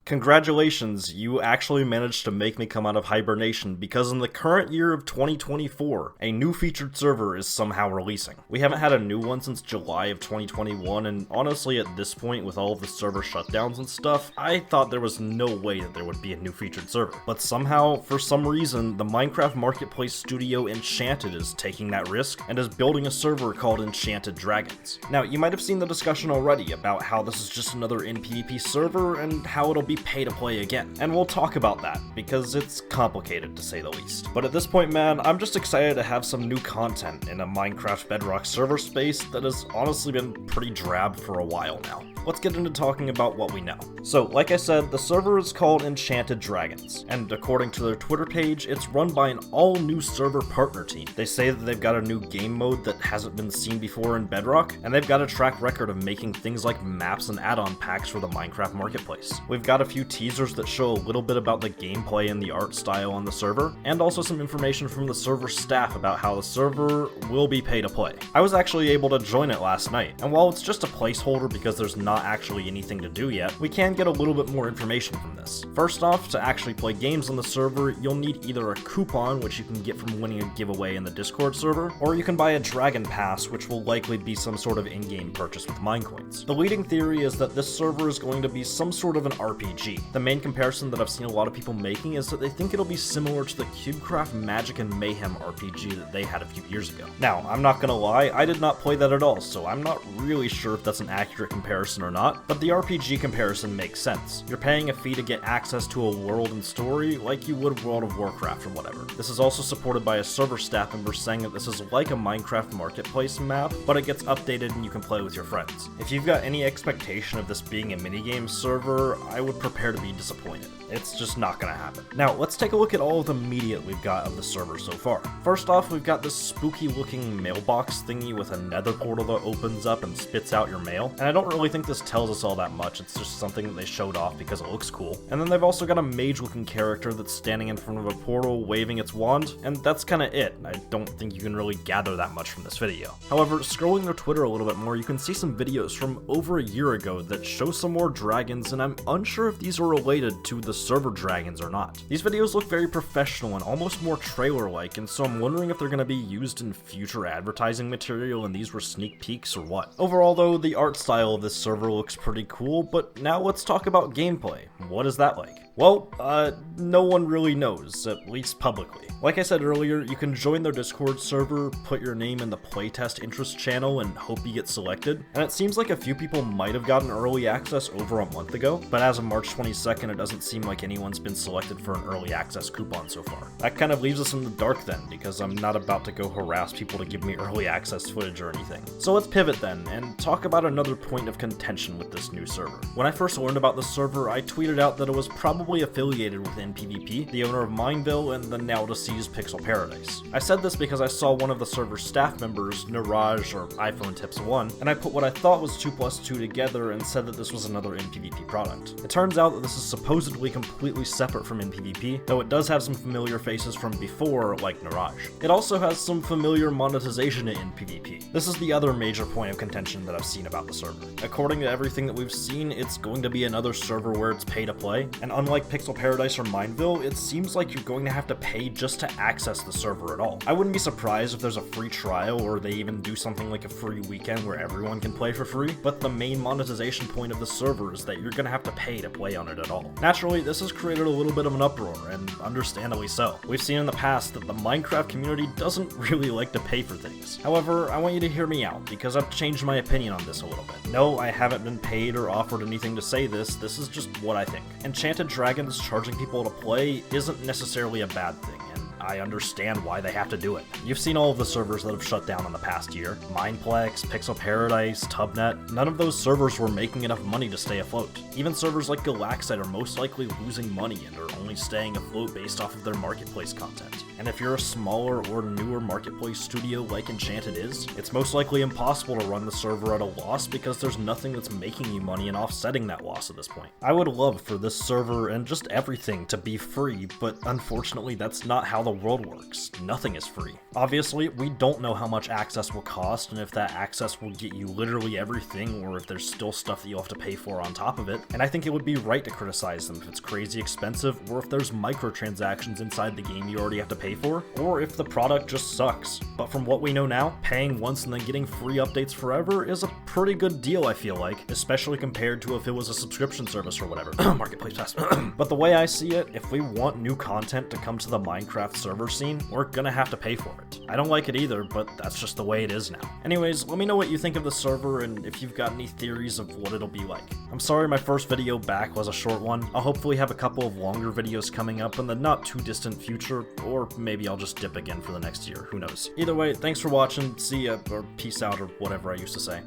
Congratulations, you actually managed to make me come out of hibernation because in the current year of 2024, a new featured server is somehow releasing. We haven't had a new one since July of 2021, and honestly at this point with all of the server shutdowns and stuff, I thought there was no way that there would be a new featured server. But somehow, for some reason, the Minecraft marketplace studio Enchanted is taking that risk and is building a server called Enchanted Dragons. Now, you might have seen the discussion already about how this is just another NPvP server and how it'll be pay to play again. And we'll talk about that, because it's complicated to say the least. But at this point, man, I'm just excited to have some new content in a Minecraft Bedrock server space that has honestly been pretty drab for a while now. Let's get into talking about what we know. So, like I said, the server is called Enchanted Dragons, and according to their Twitter page, it's run by an all-new server partner team. They say that they've got a new game mode that hasn't been seen before in Bedrock, and they've got a track record of making things like maps and add-on packs for the Minecraft marketplace. We've got a few teasers that show a little bit about the gameplay and the art style on the server, and also some information from the server staff about how the server will be pay to play. I was actually able to join it last night, and while it's just a placeholder because there's not actually anything to do yet, we can get a little bit more information from this. First off, to actually play games on the server, you'll need either a coupon, which you can get from winning a giveaway in the Discord server, or you can buy a Dragon Pass, which will likely be some sort of in-game purchase with Minecoins. The leading theory is that this server is going to be some sort of an RPG. The main comparison that I've seen a lot of people making is that they think it'll be similar to the CubeCraft Magic and Mayhem RPG that they had a few years ago. Now, I'm not gonna lie, I did not play that at all, so I'm not really sure if that's an accurate comparison or not, but the RPG comparison makes sense. You're paying a fee to get access to a world and story like you would World of Warcraft or whatever. This is also supported by a server staff member saying that this is like a Minecraft marketplace map, but it gets updated and you can play with your friends. If you've got any expectation of this being a minigame server, I would prepare to be disappointed. It's just not gonna happen. Now, let's take a look at all of the media we've got of the server so far. First off, we've got this spooky looking mailbox thingy with a nether portal that opens up and spits out your mail, and I don't really think this tells us all that much, it's just something that they showed off because it looks cool. And then they've also got a mage looking character that's standing in front of a portal waving its wand, and that's kinda it. I don't think you can really gather that much from this video. However, scrolling their Twitter a little bit more, you can see some videos from over a year ago that show some more dragons, and I'm unsure if these are related to the server dragons or not. These videos look very professional and almost more trailer-like, and so I'm wondering if they're going to be used in future advertising material and these were sneak peeks or what. Overall though, the art style of this server looks pretty cool, but now let's talk about gameplay. What is that like? Well, no one really knows, at least publicly. Like I said earlier, you can join their Discord server, put your name in the playtest interest channel, and hope you get selected. And it seems like a few people might have gotten early access over a month ago, but as of March 22nd, it doesn't seem like anyone's been selected for an early access coupon so far. That kind of leaves us in the dark then, because I'm not about to go harass people to give me early access footage or anything. So let's pivot then, and talk about another point of contention with this new server. When I first learned about the server, I tweeted out that it was probably affiliated with NPvP, the owner of Mineville, and the now deceased Pixel Paradise. I said this because I saw one of the server's staff members, Niraj or iPhone Tips 1, and I put what I thought was 2 plus 2 together and said that this was another NPvP product. It turns out that this is supposedly completely separate from NPvP, though it does have some familiar faces from before, like Niraj. It also has some familiar monetization in NPvP. This is the other major point of contention that I've seen about the server. According to everything that we've seen, it's going to be another server where it's pay to play, and unlike Pixel Paradise or Mineville, it seems like you're going to have to pay just to access the server at all. I wouldn't be surprised if there's a free trial or they even do something like a free weekend where everyone can play for free, but the main monetization point of the server is that you're going to have to pay to play on it at all. Naturally, this has created a little bit of an uproar, and understandably so. We've seen in the past that the Minecraft community doesn't really like to pay for things. However, I want you to hear me out, because I've changed my opinion on this a little bit. No, I haven't been paid or offered anything to say this is just what I think. Enchanted Dragons charging people to play isn't necessarily a bad thing, and I understand why they have to do it. You've seen all of the servers that have shut down in the past year. Mineplex, Pixel Paradise, Tubnet, none of those servers were making enough money to stay afloat. Even servers like Galaxite are most likely losing money and are only staying afloat based off of their marketplace content. And if you're a smaller or newer marketplace studio like Enchanted is, it's most likely impossible to run the server at a loss because there's nothing that's making you money and offsetting that loss at this point. I would love for this server and just everything to be free, but unfortunately that's not how the world works. Nothing is free. Obviously, we don't know how much access will cost, and if that access will get you literally everything, or if there's still stuff that you'll have to pay for on top of it, and I think it would be right to criticize them if it's crazy expensive, or if there's microtransactions inside the game you already have to pay for, or if the product just sucks. But from what we know now, paying once and then getting free updates forever is a pretty good deal, I feel like, especially compared to if it was a subscription service or whatever. Marketplace Pass. But the way I see it, if we want new content to come to the Minecraft server scene, we're gonna have to pay for it. I don't like it either, but that's just the way it is now. Anyways, let me know what you think of the server and if you've got any theories of what it'll be like. I'm sorry my first video back was a short one. I'll hopefully have a couple of longer videos coming up in the not too distant future, or maybe I'll just dip again for the next year, who knows. Either way, thanks for watching, see ya, or peace out, or whatever I used to say.